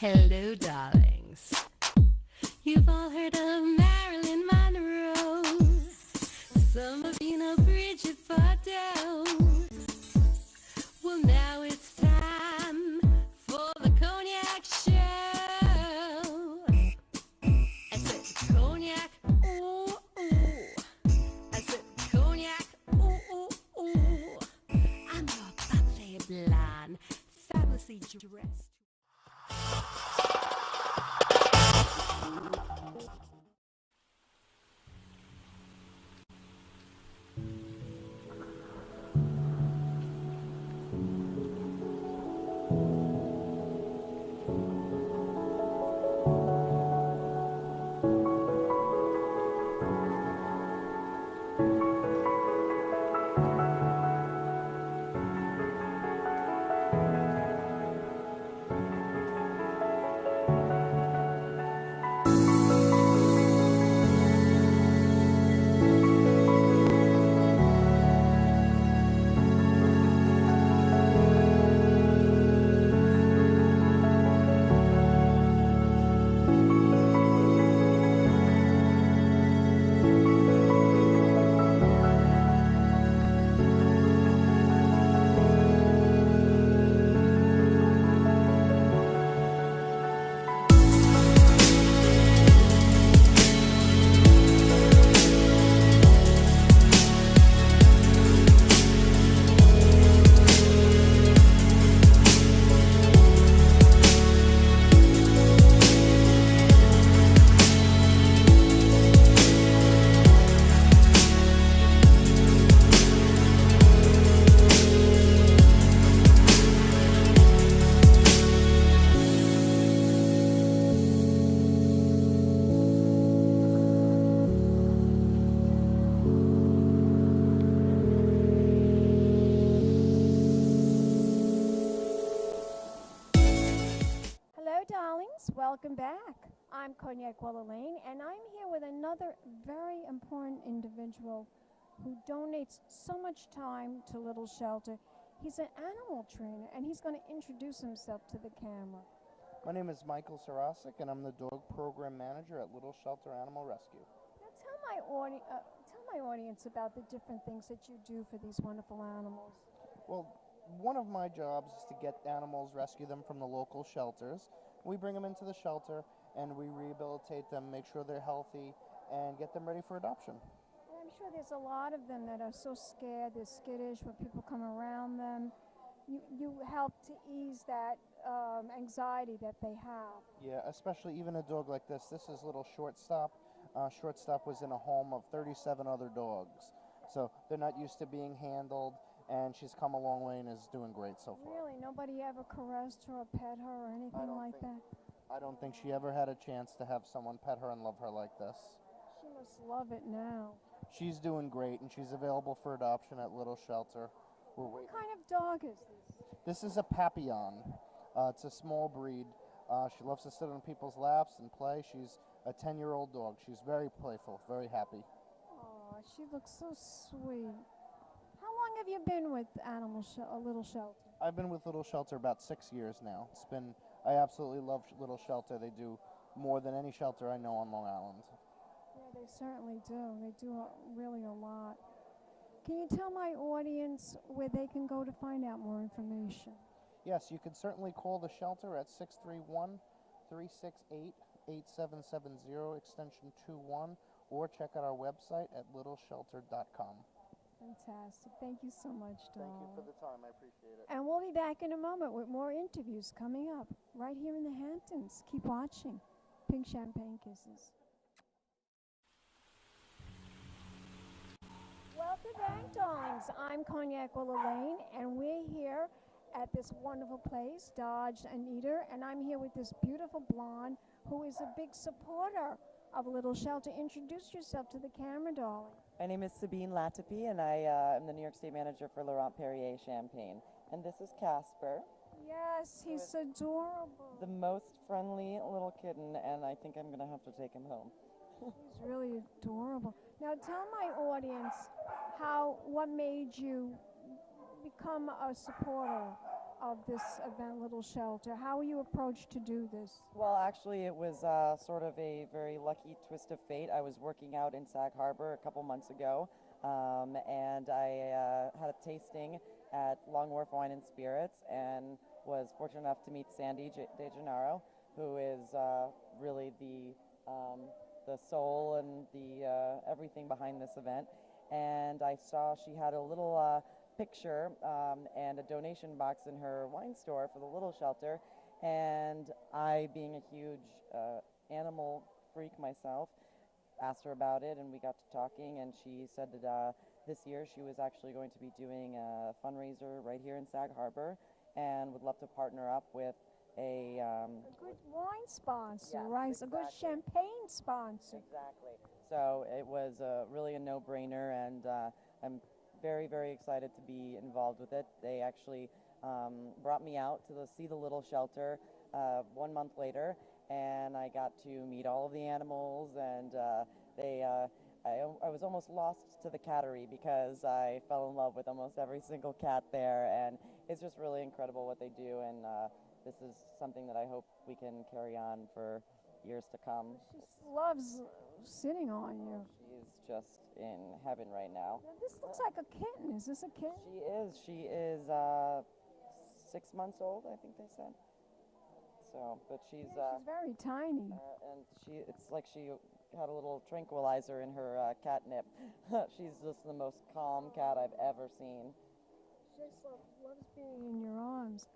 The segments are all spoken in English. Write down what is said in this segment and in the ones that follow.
Hello, darlings. You've all heard of Marilyn Monroe, some have been a Bridget Bardot. Well, now it's time for the Cognac show. I said cognac, ooh, ooh. I said cognac, ooh, ooh, ooh. I'm your bubbly blonde, fabulously dressed. Welcome back. I'm Cognac Wellerlane, and I'm here with another very important individual who donates so much time to Little Shelter. He's an animal trainer, and he's going to introduce himself to the camera. My name is Michael Sarrosick, and I'm the dog program manager at Little Shelter Animal Rescue. Now tell my audience about the different things that you do for these wonderful animals. Well, one of my jobs is to get animals, rescue them from the local shelters. We bring them into the shelter, and we rehabilitate them, make sure they're healthy, and get them ready for adoption. And I'm sure there's a lot of them that are so scared, they're skittish when people come around them. You help to ease that anxiety that they have. Yeah, especially even a dog like this. This is little Shortstop. Shortstop was in a home of 37 other dogs. So they're not used to being handled, and she's come a long way and is doing great so far. Really? Nobody ever caressed her or pet her or anything like that? I don't think she ever had a chance to have someone pet her and love her like this. She must love it now. She's doing great, and she's available for adoption at Little Shelter. What kind of dog is this? This is a Papillon. It's a small breed. She loves to sit on people's laps and play. She's a 10-year-old dog. She's very playful, very happy. Oh, she looks so sweet. How long have you been with Little Shelter? I've been with Little Shelter about 6 years now. I absolutely love Little Shelter. They do more than any shelter I know on Long Island. Yeah, they certainly do. They do really a lot. Can you tell my audience where they can go to find out more information? Yes, you can certainly call the shelter at 631-368-8770, extension 21, or check out our website at littleshelter.com. Fantastic. Thank you so much, darling. Thank you for the time. I appreciate it. And we'll be back in a moment with more interviews coming up right here in the Hamptons. Keep watching. Pink Champagne Kisses. Welcome back, darlings. I'm Cognac Wellerlane, and we're here at this wonderful place, Dodds Eder, and I'm here with this beautiful blonde who is a big supporter of Little Shelter. Introduce yourself to the camera, darling. My name is Sabine Latapie, and I am the New York State Manager for Laurent Perrier Champagne. And this is Casper. Yes, he's adorable. The most friendly little kitten, and I think I'm going to have to take him home. He's really adorable. Now tell my audience what made you become a supporter of this event, Little Shelter? How were you approached to do this? Well, actually, it was sort of a very lucky twist of fate. I was working out in Sag Harbor a couple months ago, and I had a tasting at Long Wharf Wine and Spirits, and was fortunate enough to meet Sandy De Gennaro, who is really the soul and the everything behind this event. And I saw she had a little picture and a donation box in her wine store for the Little Shelter, and I, being a huge animal freak myself, asked her about it, and we got to talking, and she said that this year she was actually going to be doing a fundraiser right here in Sag Harbor, and would love to partner up with a good wine sponsor, yes, right? exactly. A good champagne sponsor. Exactly. So it was really a no-brainer, and I'm very, very excited to be involved with it. They actually brought me out to see the Little Shelter 1 month later, and I got to meet all of the animals, and I was almost lost to the cattery because I fell in love with almost every single cat there, and it's just really incredible what they do, and this is something that I hope we can carry on for years to come. She loves sitting on you. She's just in heaven right now. Now, this looks like a kitten. Is this a kitten? She is 6 months old, I think they said. So, but she's She's very tiny. and it's like she had a little tranquilizer in her catnip. She's just the most calm cat I've ever seen. She just loves being in your arms.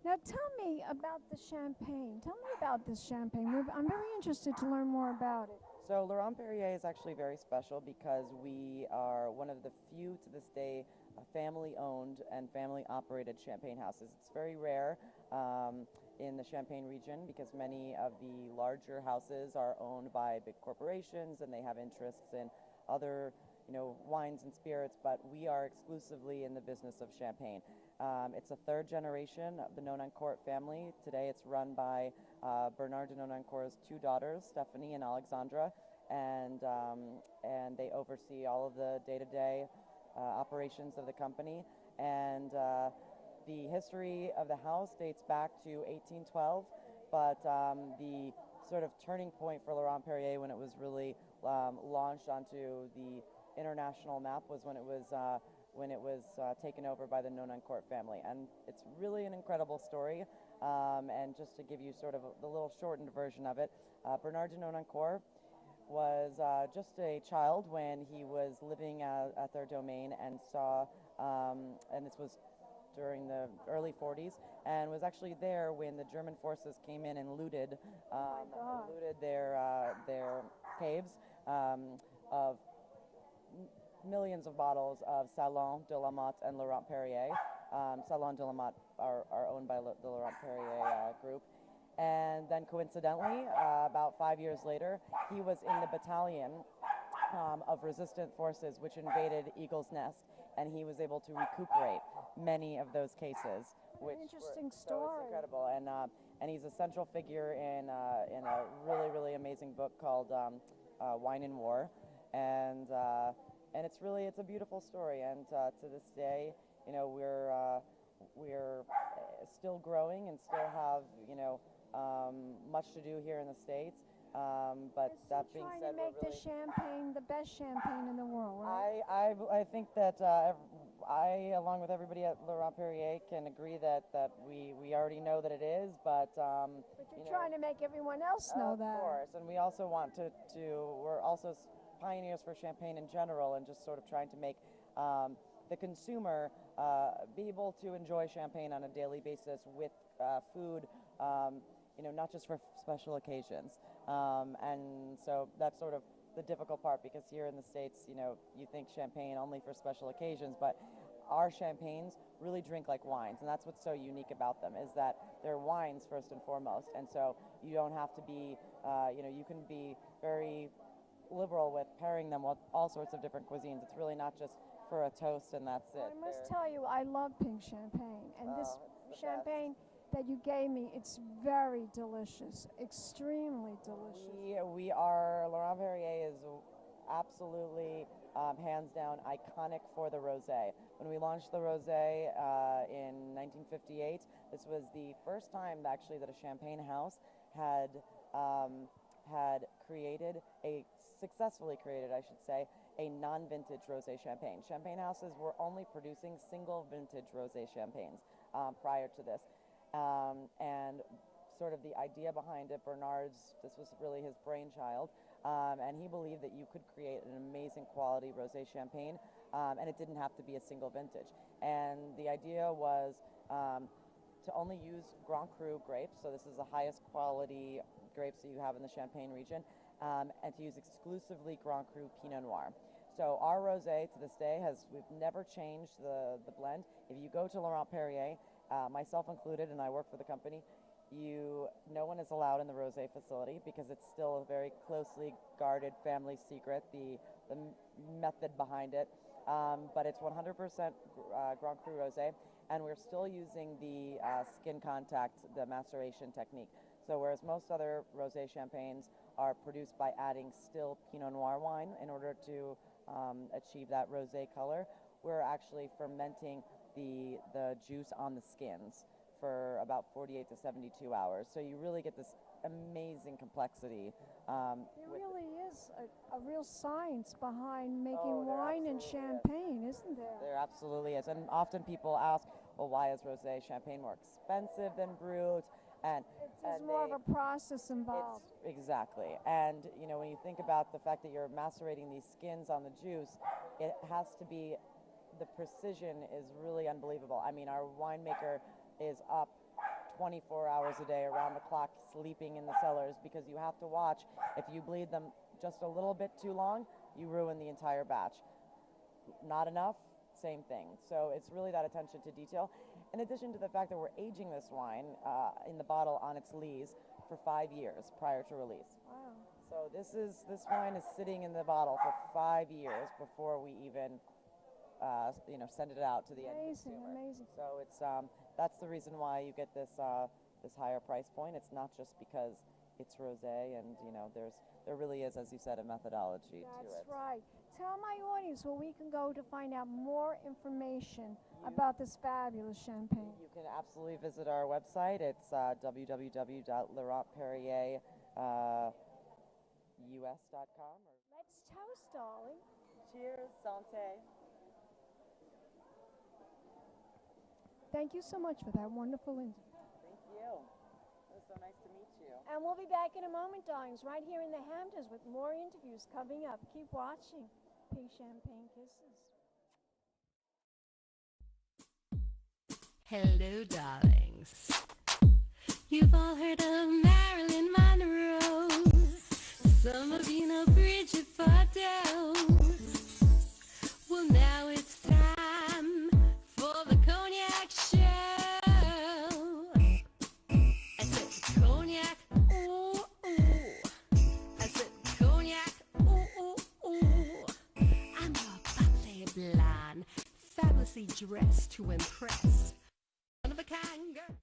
Now tell me about the champagne. Tell me about this champagne. I'm very interested to learn more about it. So Laurent Perrier is actually very special because we are one of the few to this day family-owned and family-operated champagne houses. It's very rare in the Champagne region because many of the larger houses are owned by big corporations and they have interests in other, wines and spirits, but we are exclusively in the business of champagne. It's a third generation of the Nonancourt family. Today it's run by Bernard de Nonancourt's two daughters, Stephanie and Alexandra, and they oversee all of the day-to-day operations of the company. And the history of the house dates back to 1812, but the sort of turning point for Laurent Perrier when it was really launched onto the international map was when it was taken over by the Nonancourt family. And it's really an incredible story. And just to give you sort of the little shortened version of it, Bernard de Nonancourt was just a child when he was living at their domain and saw, and this was during the early 40s, and was actually there when the German forces came in and looted their caves of millions of bottles of Salon de la Motte and Laurent Perrier. Salon de la Motte are owned by the Laurent Perrier group. And then coincidentally, about 5 years later, he was in the battalion of resistant forces which invaded Eagle's Nest, and he was able to recuperate many of those cases. What an interesting So story. it's incredible, and he's a central figure in a really, really amazing book called Wine and War, and it's a beautiful story. And to this day, we're still growing and still have much to do here in the States. But that being trying said, to make the champagne the best champagne in the world, right? I think that I, along with everybody at Laurent Perrier, can agree that we already know that it is, but You're trying to make everyone else know that. Of course, and we also want we're also pioneers for champagne in general, and just sort of trying to make the consumer be able to enjoy champagne on a daily basis with food, not just for special occasions. And so that's sort of the difficult part, because here in the States, you think champagne only for special occasions, but our champagnes really drink like wines, and that's what's so unique about them, is that they're wines first and foremost. And so you don't have to be, you can be very liberal with pairing them with all sorts of different cuisines. It's really not just for a toast and that's it. I must tell you, I love pink champagne, and this champagne that you gave me, it's very delicious, extremely delicious. We are, Laurent Perrier is absolutely, hands down, iconic for the rosé. When we launched the rosé in 1958, this was the first time actually that a champagne house had successfully created, I should say, a non-vintage rosé champagne. Champagne houses were only producing single vintage rosé champagnes prior to this. And sort of the idea behind it, this was really his brainchild, and he believed that you could create an amazing quality rosé champagne, and it didn't have to be a single vintage. And the idea was to only use Grand Cru grapes, so this is the highest quality grapes that you have in the Champagne region, and to use exclusively Grand Cru Pinot Noir. So our rosé to this day we've never changed the blend. If you go to Laurent Perrier, myself included, and I work for the company, no one is allowed in the rosé facility because it's still a very closely guarded family secret, the method behind it. But it's 100% Grand Cru rosé, and we're still using the skin contact, the maceration technique. So whereas most other rosé champagnes are produced by adding still Pinot Noir wine in order to achieve that rosé color, we're actually fermenting the juice on the skins for about 48 to 72 hours. So you really get this amazing complexity. There really is a real science behind making wine and champagne, isn't there? There absolutely is. And often people ask, well, why is rosé champagne more expensive than Brut? And there's more of a process involved. Exactly. And, when you think about the fact that you're macerating these skins on the juice, it has to be, the precision is really unbelievable. I mean, our winemaker is up 24 hours a day, around the clock, sleeping in the cellars, because you have to watch. If you bleed them just a little bit too long, you ruin the entire batch. Not enough, same thing. So it's really that attention to detail. In addition to the fact that we're aging this wine in the bottle on its lees for 5 years prior to release. Wow. So this wine is sitting in the bottle for 5 years before we even send it out to the end consumer. Amazing. So it's that's the reason why you get this higher price point. It's not just because it's rosé, and there really is, as you said, a methodology to it. That's right. Tell my audience where we can go to find out more information about this fabulous champagne. You can absolutely visit our website. It's www.laurentperrier.us.com. Let's toast, darling. Cheers, santé. Thank you so much for that wonderful interview. Thank you. It was so nice to meet you. And we'll be back in a moment, darlings, right here in the Hamptons with more interviews coming up. Keep watching. Pink Champagne Kisses. Hello, darlings. You've all heard of Marilyn Monroe. Some of you know Bridget Bardot. Well, now it's time for the Cognac show. I said Cognac, ooh, ooh. I said Cognac, ooh, ooh, ooh. I'm a bubbly blonde, fabulously dressed to impress. One of a kind girl.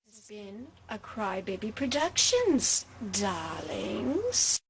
This has been a Crybaby Productions, darlings.